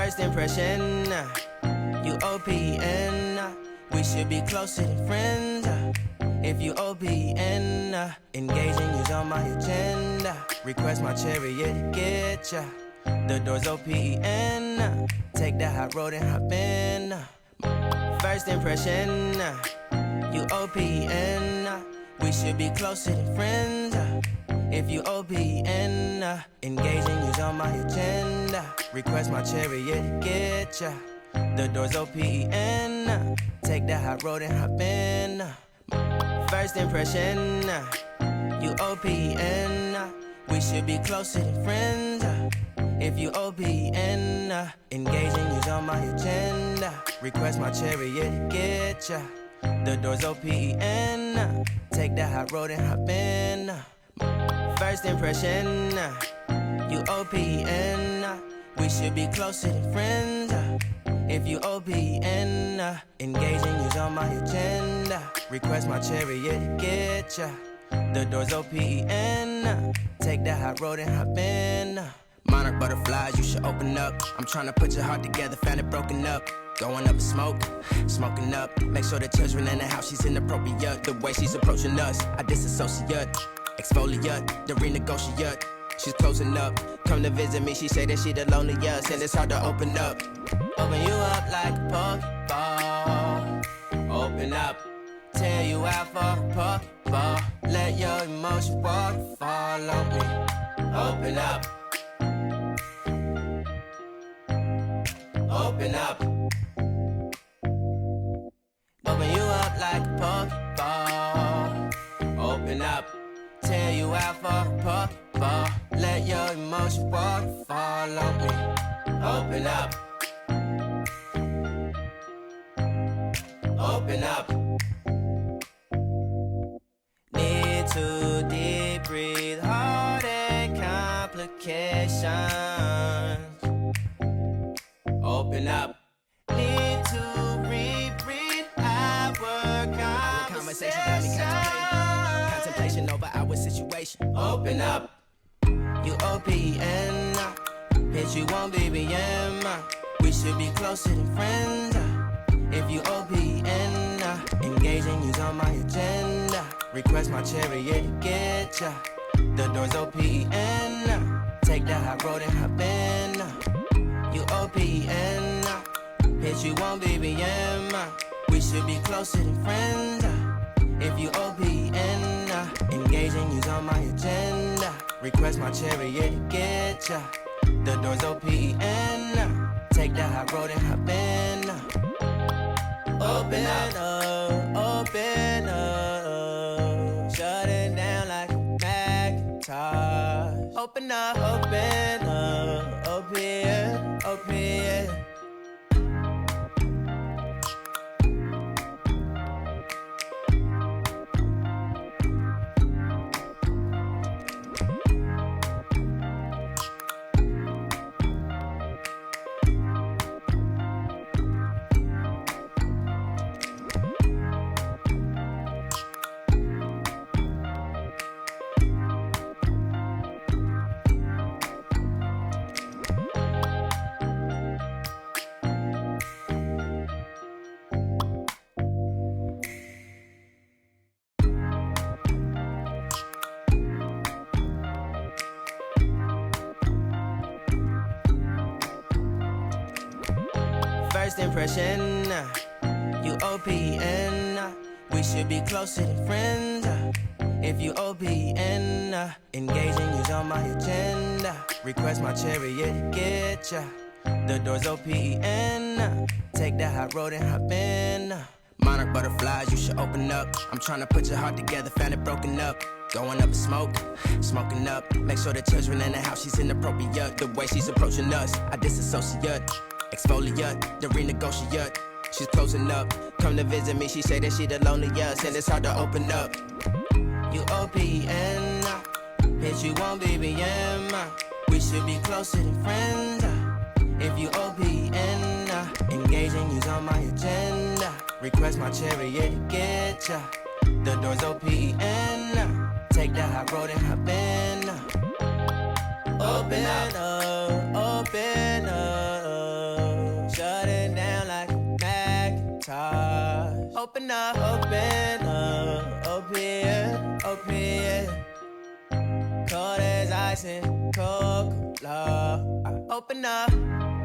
First impression, you OPN. We should be closer than friends. If you OPN, engaging you's on my agenda. Request my chariot to get ya. The door's OPN. Take that hot road and hop in. First impression, you OPN. We should be closer than friends. If you OPN, engaging you's on my agenda. Request my chariot to get ya. The door's OPN. Take that hot road and hop in. First impression, you OPN. We should be closer than friends. If you OPN, engaging you's on my agenda. Request my chariot to get ya. The door's OPN. Take that hot road and hop in. First impression, you OPN. We should be closer than friends. If you OPN, engaging you's on my agenda. Request my chariot to get ya. The door's OPN. Take that hot road and hop in. Monarch butterflies, you should open up. I'm trying to put your heart together, found it broken up. Going up in smoke, smoking up. Make sure the children in the house, she's inappropriate. The way she's approaching us, I disassociate. Exfoliate, the renegotiate. She's closing up, come to visit me. She say that she the loneliest, and it's hard to open up. Open you up like a Pokeball. Open up, tear you out for a Pokeball. Let your emotion waterfall on me. Open up. Open up. Open you up like a Pokeball. Open up, tear you out for a Pokeball. Let your emotion waterfall on me. Open up. Open up. Need to deep breathe, heart and complications. Open up. Need to reread our conversation. Got me contemplation over our situation. Open up. You OPN. Hit you on BBM. We should be closer than friends. If you OPN, engaging you's on my agenda. Request my chariot to get ya. The door's OPN. Take that hot road and hop in. You OPN, hit you on BBM. We should be closer than friends. If you OPN, engaging you's on my agenda. Request my chariot to get ya. The door's OPN. Take that hot road and hop in. Open up, open up. Shut it down like a Macintosh. Open up, open up. Open, open. First impression, you OPN. We should be closer than friends. If you OPN, engaging you's on my agenda. Request my chariot to get ya. The door's OPN. Take that hot road and hop in. Monarch butterflies, you should open up. I'm trying to put your heart together, found it broken up. Going up in smoke, smoking up. Make sure the children in the house, she's inappropriate. The way she's approaching us, I disassociate. Exfoliate, the renegotiate. She's closing up, come to visit me. She say that she the loneliest, and it's hard to open up. You OPN, hit you on BBM. We should be closer than friends. If you OPN, engaging you's on my agenda. Request my chariot to get ya. The door's OPN. Take that hot road and hop in. Open up, open up. open up, open. Cold as ice and Coca-Cola. Open up.